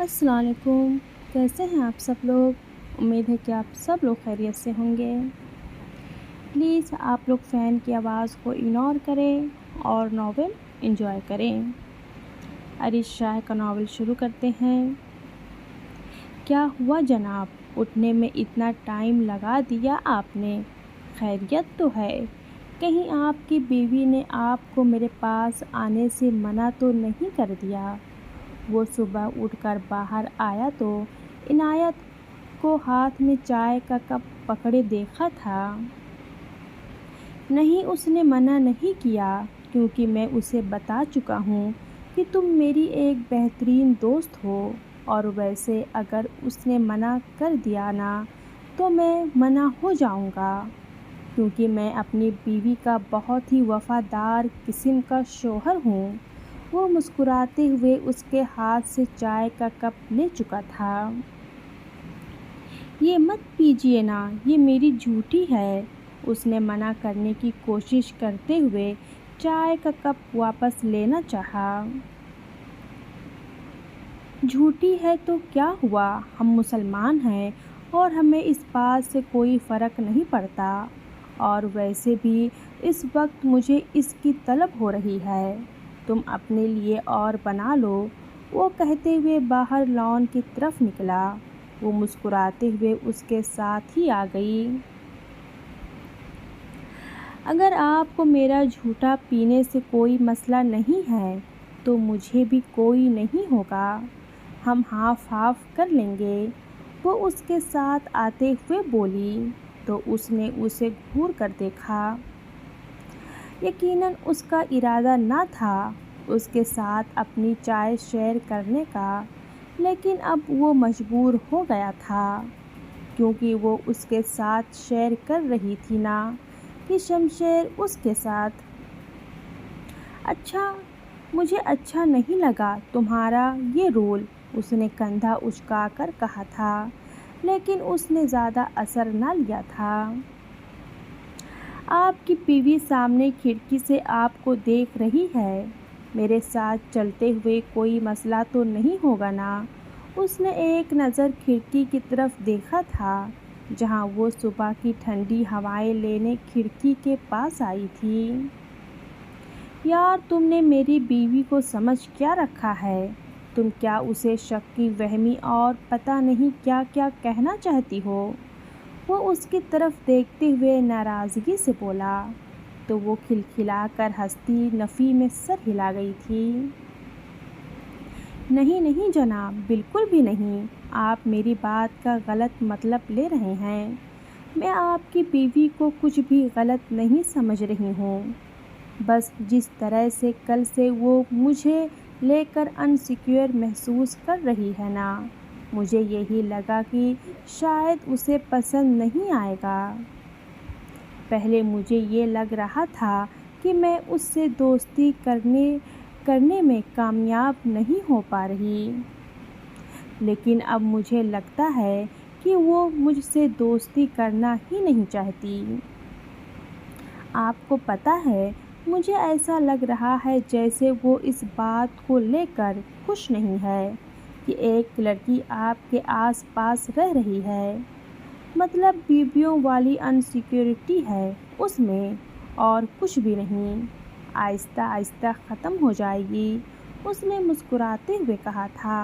السلام علیکم، کیسے ہیں آپ سب لوگ؟ امید ہے کہ آپ سب لوگ خیریت سے ہوں گے۔ پلیز آپ لوگ فین کی آواز کو اگنور کریں اور ناول انجوائے کریں۔ ارش شاہ کا ناول شروع کرتے ہیں۔ کیا ہوا جناب، اٹھنے میں اتنا ٹائم لگا دیا آپ نے؟ خیریت تو ہے؟ کہیں آپ کی بیوی نے آپ کو میرے پاس آنے سے منع تو نہیں کر دیا؟ وہ صبح اٹھ کر باہر آیا تو عنایت کو ہاتھ میں چائے کا کپ پکڑے دیکھا تھا۔ نہیں، اس نے منع نہیں کیا، کیونکہ میں اسے بتا چکا ہوں کہ تم میری ایک بہترین دوست ہو، اور ویسے اگر اس نے منع کر دیا نا تو میں منع ہو جاؤں گا، کیونکہ میں اپنی بیوی کا بہت ہی وفادار قسم کا شوہر ہوں۔ وہ مسکراتے ہوئے اس کے ہاتھ سے چائے کا کپ لے چکا تھا۔ یہ مت پیجیے نا، یہ میری جھوٹی ہے، اس نے منع کرنے کی کوشش کرتے ہوئے چائے کا کپ واپس لینا چاہا۔ جھوٹی ہے تو کیا ہوا، ہم مسلمان ہیں اور ہمیں اس بات سے کوئی فرق نہیں پڑتا، اور ویسے بھی اس وقت مجھے اس کی طلب ہو رہی ہے، تم اپنے لیے اور بنا لو۔ وہ کہتے ہوئے باہر لان کی طرف نکلا۔ وہ مسکراتے ہوئے اس کے ساتھ ہی آ گئی۔ اگر آپ کو میرا جھوٹا پینے سے کوئی مسئلہ نہیں ہے تو مجھے بھی کوئی نہیں ہوگا، ہم ہاف ہاف کر لیں گے، وہ اس کے ساتھ آتے ہوئے بولی، تو اس نے اسے گھور کر دیکھا۔ یقیناً اس کا ارادہ نہ تھا اس کے ساتھ اپنی چائے شیئر کرنے کا، لیکن اب وہ مجبور ہو گیا تھا، کیونکہ وہ اس کے ساتھ شیئر کر رہی تھی نا کہ شمشیر اس کے ساتھ۔ اچھا، مجھے اچھا نہیں لگا تمہارا یہ رول، اس نے کندھا اچکا کر کہا تھا، لیکن اس نے زیادہ اثر نہ لیا تھا۔ آپ کی بیوی سامنے کھڑکی سے آپ کو دیکھ رہی ہے، میرے ساتھ چلتے ہوئے کوئی مسئلہ تو نہیں ہوگا نا؟ اس نے ایک نظر کھڑکی کی طرف دیکھا تھا جہاں وہ صبح کی ٹھنڈی ہوائیں لینے کھڑکی کے پاس آئی تھی۔ یار، تم نے میری بیوی کو سمجھ کیا رکھا ہے؟ تم کیا اسے شکی، وہمی اور پتہ نہیں کیا کیا کہنا چاہتی ہو؟ وہ اس کی طرف دیکھتے ہوئے ناراضگی سے بولا، تو وہ کھلکھلا کر ہنستی نفی میں سر ہلا گئی تھی۔ نہیں نہیں جناب، بالکل بھی نہیں، آپ میری بات کا غلط مطلب لے رہے ہیں۔ میں آپ کی بیوی کو کچھ بھی غلط نہیں سمجھ رہی ہوں، بس جس طرح سے کل سے وہ مجھے لے کر انسیکیور محسوس کر رہی ہے نا، مجھے یہی لگا کہ شاید اسے پسند نہیں آئے گا۔ پہلے مجھے یہ لگ رہا تھا کہ میں اس سے دوستی کرنے میں کامیاب نہیں ہو پا رہی، لیکن اب مجھے لگتا ہے کہ وہ مجھ سے دوستی کرنا ہی نہیں چاہتی۔ آپ کو پتہ ہے، مجھے ایسا لگ رہا ہے جیسے وہ اس بات کو لے کر خوش نہیں ہے کہ ایک لڑکی آپ کے آس پاس رہ رہی ہے، مطلب بیویوں والی انسیکیورٹی ہے اس میں، اور کچھ بھی نہیں، آہستہ آہستہ ختم ہو جائے گی، اس نے مسکراتے ہوئے کہا تھا،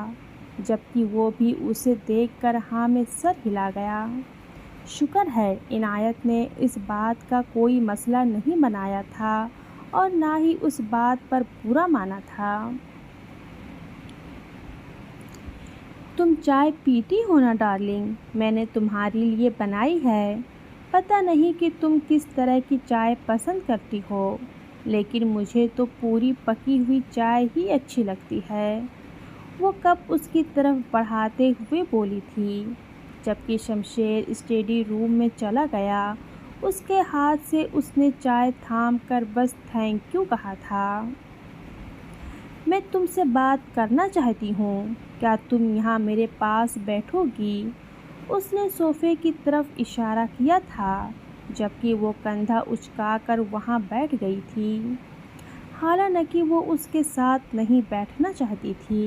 جبکہ وہ بھی اسے دیکھ کر ہاں میں سر ہلا گیا۔ شکر ہے عنایت نے اس بات کا کوئی مسئلہ نہیں بنایا تھا اور نہ ہی اس بات پر برا مانا تھا۔ تم چائے پیتی ہو نا ڈارلنگ، میں نے تمہاری لیے بنائی ہے، پتہ نہیں کہ تم کس طرح کی چائے پسند کرتی ہو، لیکن مجھے تو پوری پکی ہوئی چائے ہی اچھی لگتی ہے، وہ کپ اس کی طرف بڑھاتے ہوئے بولی تھی، جبکہ شمشیر اسٹڈی روم میں چلا گیا۔ اس کے ہاتھ سے اس نے چائے تھام کر بس تھینک یو کہا تھا۔ میں تم سے بات کرنا چاہتی ہوں، کیا تم یہاں میرے پاس بیٹھو گی؟ اس نے صوفے کی طرف اشارہ کیا تھا، جبکہ وہ کندھا اچکا کر وہاں بیٹھ گئی تھی، حالانکہ وہ اس کے ساتھ نہیں بیٹھنا چاہتی تھی۔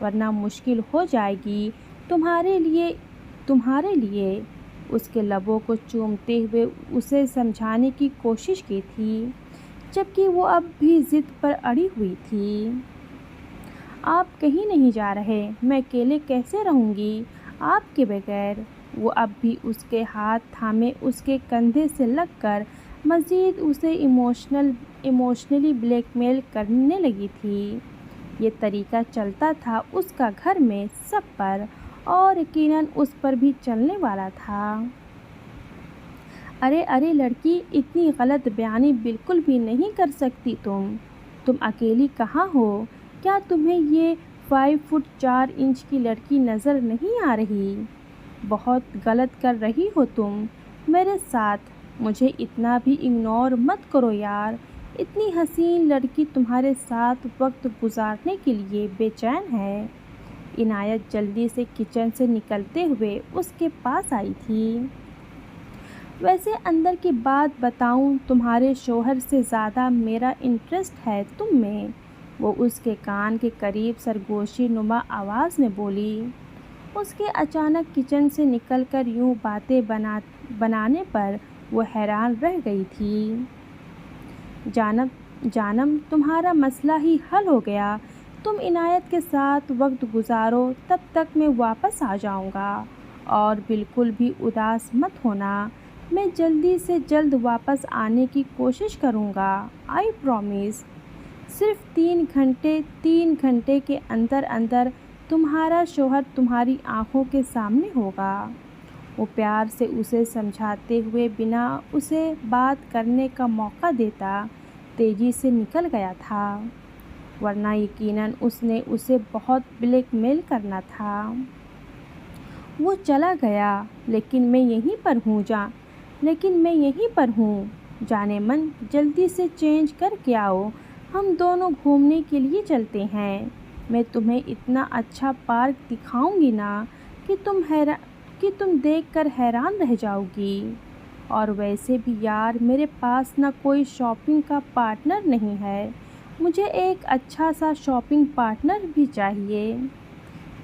ورنہ مشکل ہو جائے گی تمہارے لیے۔ اس کے لبوں کو چومتے ہوئے اسے سمجھانے کی کوشش کی تھی، جبکہ وہ اب بھی ضد پر اڑی ہوئی تھی۔ آپ کہیں نہیں جا رہے، میں اکیلے کیسے رہوں گی آپ کے بغیر؟ وہ اب بھی اس کے ہاتھ تھامے اس کے کندھے سے لگ کر مزید اسے ایموشنلی بلیک میل کرنے لگی تھی۔ یہ طریقہ چلتا تھا اس کا گھر میں سب پر، اور یقیناً اس پر بھی چلنے والا تھا۔ ارے لڑکی، اتنی غلط بیانی بالکل بھی نہیں کر سکتی تم اکیلی کہاں ہو؟ کیا تمہیں یہ 5 فٹ 4 انچ کی لڑکی نظر نہیں آ رہی؟ بہت غلط کر رہی ہو تم میرے ساتھ۔ مجھے اتنا بھی اگنور مت کرو یار۔ اتنی حسین لڑکی تمہارے ساتھ وقت گزارنے کے لیے بے چین ہے۔ عنایت جلدی سے کچن سے نکلتے ہوئے اس کے پاس آئی تھی۔ ویسے اندر کی بات بتاؤں، تمہارے شوہر سے زیادہ میرا انٹرسٹ ہے تم میں، وہ اس کے کان کے قریب سرگوشی نما آواز میں بولی۔ اس کے اچانک کچن سے نکل کر یوں باتیں بنانے پر وہ حیران رہ گئی تھی۔ جانم تمہارا مسئلہ ہی حل ہو گیا، تم عنایت کے ساتھ وقت گزارو، تب تک میں واپس آ جاؤں گا، اور بالکل بھی اداس مت ہونا، میں جلدی سے جلد واپس آنے کی کوشش کروں گا، آئی پرومس۔ صرف 3 گھنٹے کے اندر تمہارا شوہر تمہاری آنکھوں کے سامنے ہوگا۔ وہ پیار سے اسے سمجھاتے ہوئے بنا اسے بات کرنے کا موقع دیتا تیزی سے نکل گیا تھا، ورنہ یقیناً اس نے اسے بہت بلیک میل کرنا تھا۔ وہ چلا گیا، لیکن میں یہیں پر ہوں۔ جانے من، جلدی سے چینج کر کے آؤ، ہم دونوں گھومنے کے لیے چلتے ہیں۔ میں تمہیں اتنا اچھا پارک دکھاؤں گی نا کہ تم دیکھ کر حیران رہ جاؤ گی۔ اور ویسے بھی یار، میرے پاس نہ کوئی شاپنگ کا پارٹنر نہیں ہے، مجھے ایک اچھا سا شاپنگ پارٹنر بھی چاہیے۔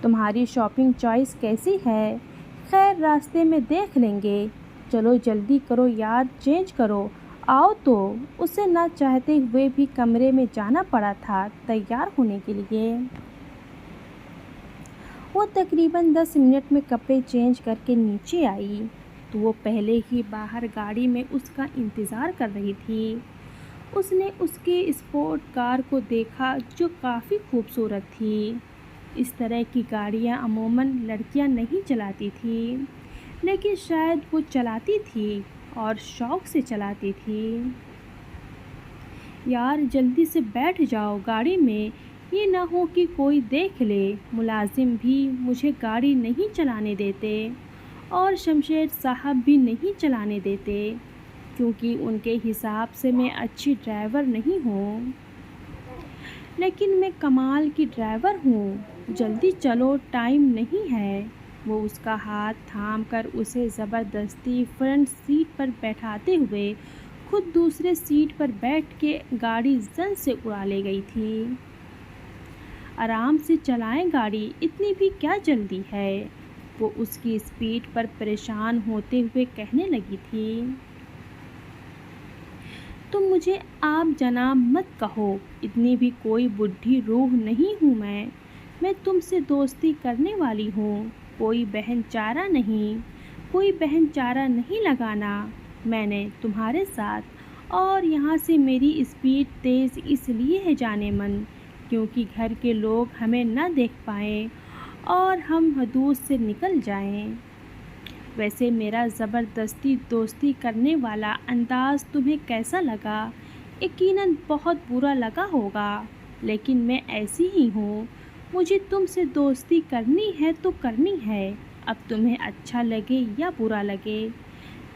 تمہاری شاپنگ چوائس کیسی ہے؟ خیر، راستے میں دیکھ لیں گے، چلو جلدی کرو یار، چینج کرو، آؤ تو۔ اسے نہ چاہتے ہوئے بھی کمرے میں جانا پڑا تھا تیار ہونے کے لیے۔ وہ تقریباً 10 منٹ میں کپڑے چینج کر کے نیچے آئی تو وہ پہلے ہی باہر گاڑی میں اس کا انتظار کر رہی تھی۔ اس نے اس کی اسپورٹ کار کو دیکھا جو کافی خوبصورت تھی۔ اس طرح کی گاڑیاں عموماً لڑکیاں نہیں چلاتی تھیں، لیکن شاید وہ چلاتی تھی، اور شوق سے چلاتی تھی۔ یار جلدی سے بیٹھ جاؤ گاڑی میں، یہ نہ ہو کہ کوئی دیکھ لے۔ ملازم بھی مجھے گاڑی نہیں چلانے دیتے، اور شمشیر صاحب بھی نہیں چلانے دیتے، کیونکہ ان کے حساب سے میں اچھی ڈرائیور نہیں ہوں، لیکن میں کمال کی ڈرائیور ہوں۔ جلدی چلو، ٹائم نہیں ہے۔ وہ اس کا ہاتھ تھام کر اسے زبردستی فرنٹ سیٹ پر بیٹھاتے ہوئے خود دوسرے سیٹ پر بیٹھ کے گاڑی زن سے اڑا لے گئی تھی۔ آرام سے چلائیں گاڑی، اتنی بھی کیا جلدی ہے؟ وہ اس کی اسپیڈ پر پریشان ہوتے ہوئے کہنے لگی تھی۔ تم مجھے آپ جناب مت کہو، اتنی بھی کوئی بڈھی روح نہیں ہوں میں تم سے دوستی کرنے والی ہوں، کوئی بہن چارہ نہیں لگانا میں نے تمہارے ساتھ، اور یہاں سے میری اسپیڈ تیز اس لیے ہے جانے من، کیونکہ گھر کے لوگ ہمیں نہ دیکھ پائیں اور ہم حدود سے نکل جائیں۔ ویسے میرا زبردستی دوستی کرنے والا انداز تمہیں کیسا لگا؟ یقیناً بہت برا لگا ہوگا، لیکن میں ایسی ہی ہوں، مجھے تم سے دوستی کرنی ہے تو کرنی ہے، اب تمہیں اچھا لگے یا برا لگے،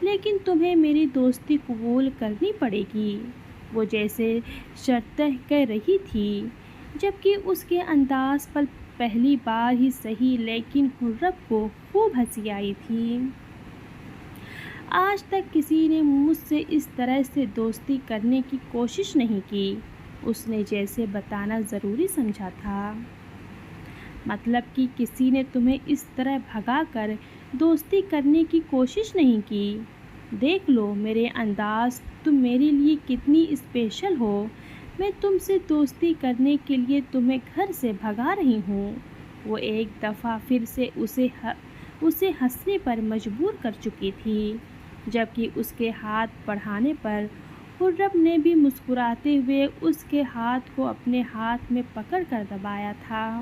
لیکن تمہیں میری دوستی قبول کرنی پڑے گی، وہ جیسے شرطیں کہہ رہی تھی، جبکہ اس کے انداز پر پہلی بار ہی صحیح لیکن خرم کو خوب ہنسی آئی تھی۔ آج تک کسی نے مجھ سے اس طرح سے دوستی کرنے کی کوشش نہیں کی، اس نے جیسے بتانا ضروری سمجھا تھا۔ مطلب کہ کسی نے تمہیں اس طرح بھگا کر دوستی کرنے کی کوشش نہیں کی۔ دیکھ لو میرے انداز، تم میرے لیے کتنی اسپیشل ہو۔ میں تم سے دوستی کرنے کے لیے تمہیں گھر سے بھگا رہی ہوں۔ وہ ایک دفعہ پھر سے اسے ہنسنے پر مجبور کر چکی تھی، جبکہ اس کے ہاتھ بڑھانے پر خرم نے بھی مسکراتے ہوئے اس کے ہاتھ کو اپنے ہاتھ میں پکڑ کر دبایا تھا۔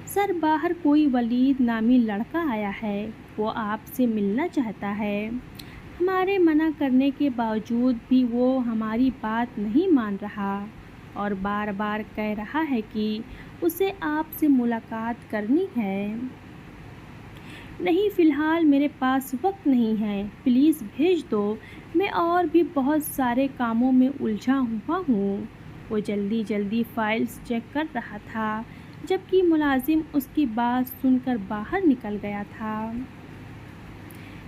سر، باہر کوئی ولید نامی لڑکا آیا ہے، وہ آپ سے ملنا چاہتا ہے۔ ہمارے منع کرنے کے باوجود بھی وہ ہماری بات نہیں مان رہا اور بار بار کہہ رہا ہے کہ اسے آپ سے ملاقات کرنی ہے۔ نہیں، فی الحال میرے پاس وقت نہیں ہے، پلیز بھیج دو، میں اور بھی بہت سارے کاموں میں الجھا ہوا ہوں۔ وہ جلدی جلدی فائلز چیک کر رہا تھا، جبکہ ملازم اس کی بات سن کر باہر نکل گیا تھا۔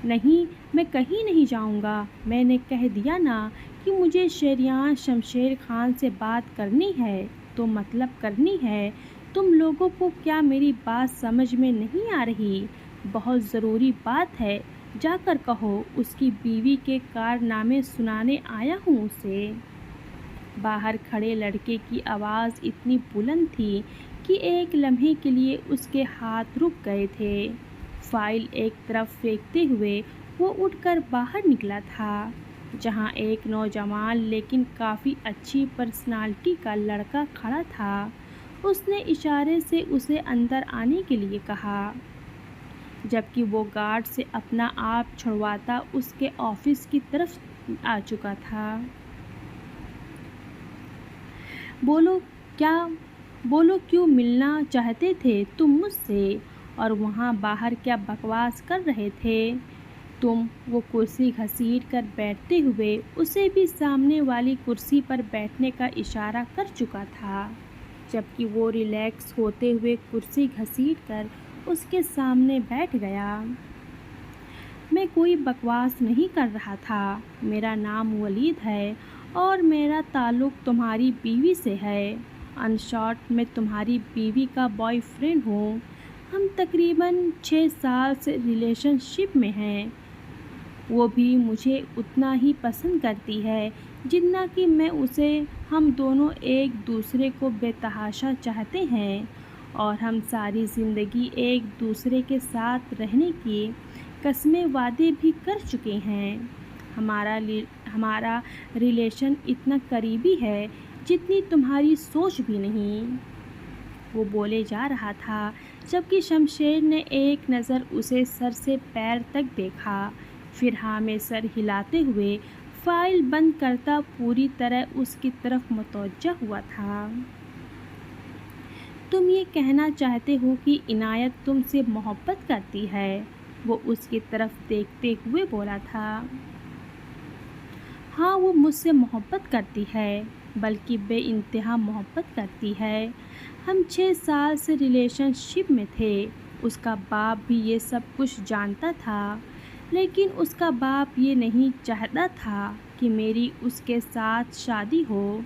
نہیں، میں کہیں نہیں جاؤں گا، میں نے کہہ دیا نا کہ مجھے شریان شمشیر خان سے بات کرنی ہے تو مطلب کرنی ہے۔ تم لوگوں کو کیا میری بات سمجھ میں نہیں آ رہی؟ بہت ضروری بات ہے، جا کر کہو، اس کی بیوی کے کارنامے سنانے آیا ہوں اسے۔ باہر کھڑے لڑکے کی آواز اتنی بلند تھی کہ ایک لمحے کے لیے اس کے ہاتھ رک گئے تھے۔ فائل ایک طرف پھینکتے ہوئے وہ اٹھ کر باہر نکلا تھا، جہاں ایک نوجوان لیکن کافی اچھی پرسنالٹی کا لڑکا کھڑا تھا۔ اس نے اشارے سے اسے اندر آنے کے لیے کہا، جبکہ وہ گارڈ سے اپنا آپ چھڑواتا اس کے آفس کی طرف آ چکا تھا۔ بولو کیوں ملنا چاہتے تھے تم مجھ سے، اور وہاں باہر کیا بکواس کر رہے تھے تم؟ وہ کرسی گھسیٹ کر بیٹھتے ہوئے اسے بھی سامنے والی کرسی پر بیٹھنے کا اشارہ کر چکا تھا، جبکہ وہ ریلیکس ہوتے ہوئے کرسی گھسیٹ کر اس کے سامنے بیٹھ گیا۔ میں کوئی بکواس نہیں کر رہا تھا، میرا نام ولید ہے اور میرا تعلق تمہاری بیوی سے ہے۔ ان شارٹ، میں تمہاری بیوی کا بوائے فرینڈ ہوں۔ ہم تقریباً 6 سال سے ریلیشن شپ میں ہیں۔ وہ بھی مجھے اتنا ہی پسند کرتی ہے جتنا کہ میں اسے۔ ہم دونوں ایک دوسرے کو بے تحاشا چاہتے ہیں اور ہم ساری زندگی ایک دوسرے کے ساتھ رہنے کی قسمیں وعدے بھی کر چکے ہیں۔ ہمارا ریلیشن اتنا قریبی ہے جتنی تمہاری سوچ بھی نہیں۔ وہ بولے جا رہا تھا، جبکہ شمشیر نے ایک نظر اسے سر سے پیر تک دیکھا، پھر ہاں میں سر ہلاتے ہوئے فائل بند کرتا پوری طرح اس کی طرف متوجہ ہوا تھا۔ تم یہ کہنا چاہتے ہو کہ عنایت تم سے محبت کرتی ہے؟ وہ اس کی طرف دیکھتے ہوئے بولا تھا۔ ہاں، وہ مجھ سے محبت کرتی ہے، بلکہ بے انتہا محبت کرتی ہے۔ ہم 6 سال سے ریلیشن شپ میں تھے۔ اس کا باپ بھی یہ سب کچھ جانتا تھا، لیکن اس کا باپ یہ نہیں چاہتا تھا کہ میری اس کے ساتھ شادی ہو۔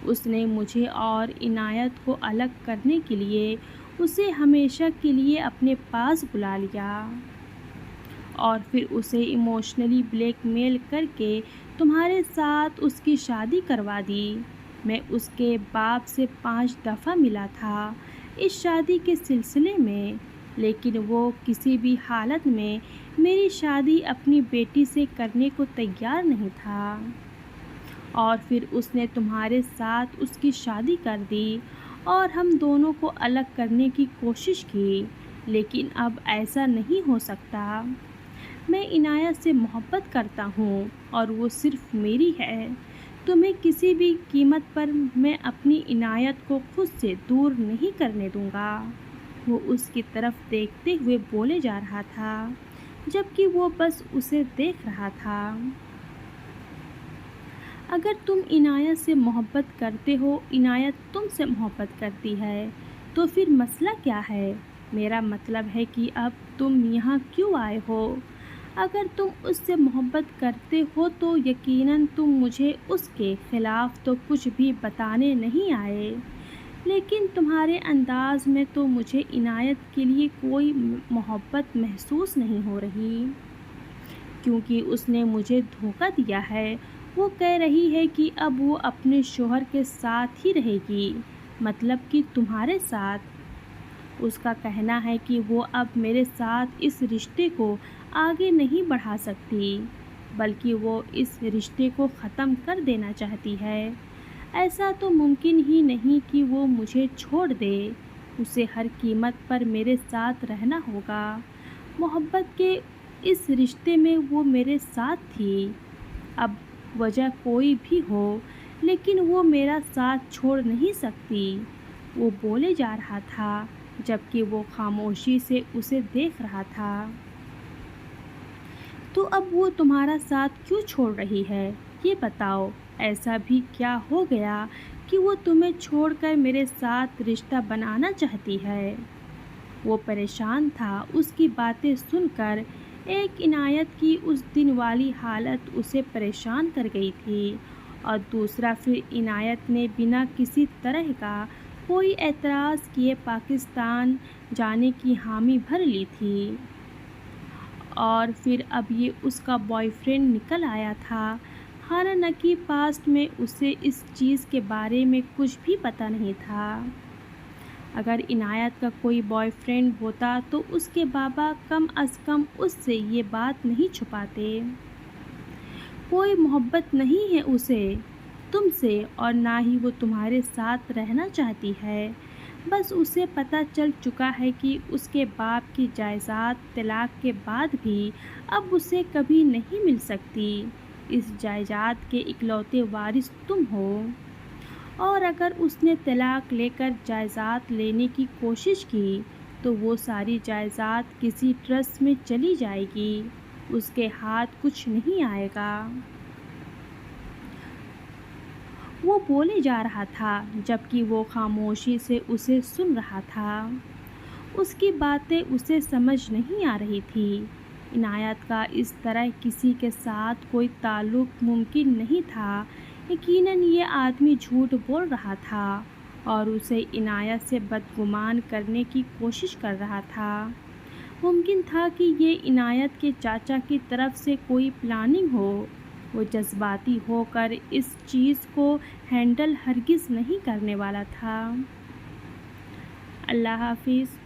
اس نے مجھے اور عنایت کو الگ کرنے کے لیے اسے ہمیشہ کے لیے اپنے پاس بلا لیا اور پھر اسے ایموشنلی بلیک میل کر کے تمہارے ساتھ اس کی شادی کروا دی۔ میں اس کے باپ سے 5 دفعہ ملا تھا اس شادی کے سلسلے میں، لیکن وہ کسی بھی حالت میں میری شادی اپنی بیٹی سے کرنے کو تیار نہیں تھا، اور پھر اس نے تمہارے ساتھ اس کی شادی کر دی اور ہم دونوں کو الگ کرنے کی کوشش کی، لیکن اب ایسا نہیں ہو سکتا۔ میں عنایت سے محبت کرتا ہوں اور وہ صرف میری ہے۔ تمہیں کسی بھی قیمت پر میں اپنی عنایت کو خود سے دور نہیں کرنے دوں گا۔ وہ اس کی طرف دیکھتے ہوئے بولے جا رہا تھا، جبکہ وہ بس اسے دیکھ رہا تھا۔ اگر تم عنایت سے محبت کرتے ہو، عنایت تم سے محبت کرتی ہے، تو پھر مسئلہ کیا ہے؟ میرا مطلب ہے کہ اب تم یہاں کیوں آئے ہو؟ اگر تم اس سے محبت کرتے ہو تو یقیناً تم مجھے اس کے خلاف تو کچھ بھی بتانے نہیں آئے، لیکن تمہارے انداز میں تو مجھے عنایت کے لیے کوئی محبت محسوس نہیں ہو رہی، کیونکہ اس نے مجھے دھوکہ دیا ہے۔ وہ کہہ رہی ہے کہ اب وہ اپنے شوہر کے ساتھ ہی رہے گی، مطلب کہ تمہارے ساتھ۔ اس کا کہنا ہے کہ وہ اب میرے ساتھ اس رشتے کو آگے نہیں بڑھا سکتی، بلکہ وہ اس رشتے کو ختم کر دینا چاہتی ہے۔ ایسا تو ممکن ہی نہیں کہ وہ مجھے چھوڑ دے، اسے ہر قیمت پر میرے ساتھ رہنا ہوگا۔ محبت کے اس رشتے میں وہ میرے ساتھ تھی، اب وجہ کوئی بھی ہو لیکن وہ میرا ساتھ چھوڑ نہیں سکتی۔ وہ بولے جا رہا تھا جبکہ وہ خاموشی سے اسے دیکھ رہا تھا۔ تو اب وہ تمہارا ساتھ کیوں چھوڑ رہی ہے؟ یہ بتاؤ، ایسا بھی کیا ہو گیا کہ وہ تمہیں چھوڑ کر میرے ساتھ رشتہ بنانا چاہتی ہے؟ وہ پریشان تھا، اس کی باتیں سن کر ایک عنایت کی اس دن والی حالت اسے پریشان کر گئی تھی، اور دوسرا پھر عنایت نے بنا کسی طرح کا کوئی اعتراض کیے پاکستان جانے کی حامی بھر لی تھی۔ اور پھر اب یہ اس کا بوائے فرینڈ نکل آیا تھا، حالانکہ پاسٹ میں اسے اس چیز کے بارے میں کچھ بھی پتہ نہیں تھا۔ اگر عنایت کا کوئی بوائے فرینڈ ہوتا تو اس کے بابا کم از کم اس سے یہ بات نہیں چھپاتے۔ کوئی محبت نہیں ہے اسے تم سے، اور نہ ہی وہ تمہارے ساتھ رہنا چاہتی ہے۔ بس اسے پتہ چل چکا ہے کہ اس کے باپ کی جائیداد طلاق کے بعد بھی اب اسے کبھی نہیں مل سکتی۔ اس جائیداد کے اکلوتے وارث تم ہو، اور اگر اس نے طلاق لے کر جائیداد لینے کی کوشش کی تو وہ ساری جائیداد کسی ٹرسٹ میں چلی جائے گی، اس کے ہاتھ کچھ نہیں آئے گا۔ وہ بولے جا رہا تھا جبکہ وہ خاموشی سے اسے سن رہا تھا۔ اس کی باتیں اسے سمجھ نہیں آ رہی تھی۔ عنایت کا اس طرح کسی کے ساتھ کوئی تعلق ممکن نہیں تھا۔ یقیناً یہ آدمی جھوٹ بول رہا تھا اور اسے عنایت سے بدگمان کرنے کی کوشش کر رہا تھا۔ ممکن تھا کہ یہ عنایت کے چاچا کی طرف سے کوئی پلاننگ ہو۔ وہ جذباتی ہو کر اس چیز کو ہینڈل ہرگز نہیں کرنے والا تھا۔ اللہ حافظ۔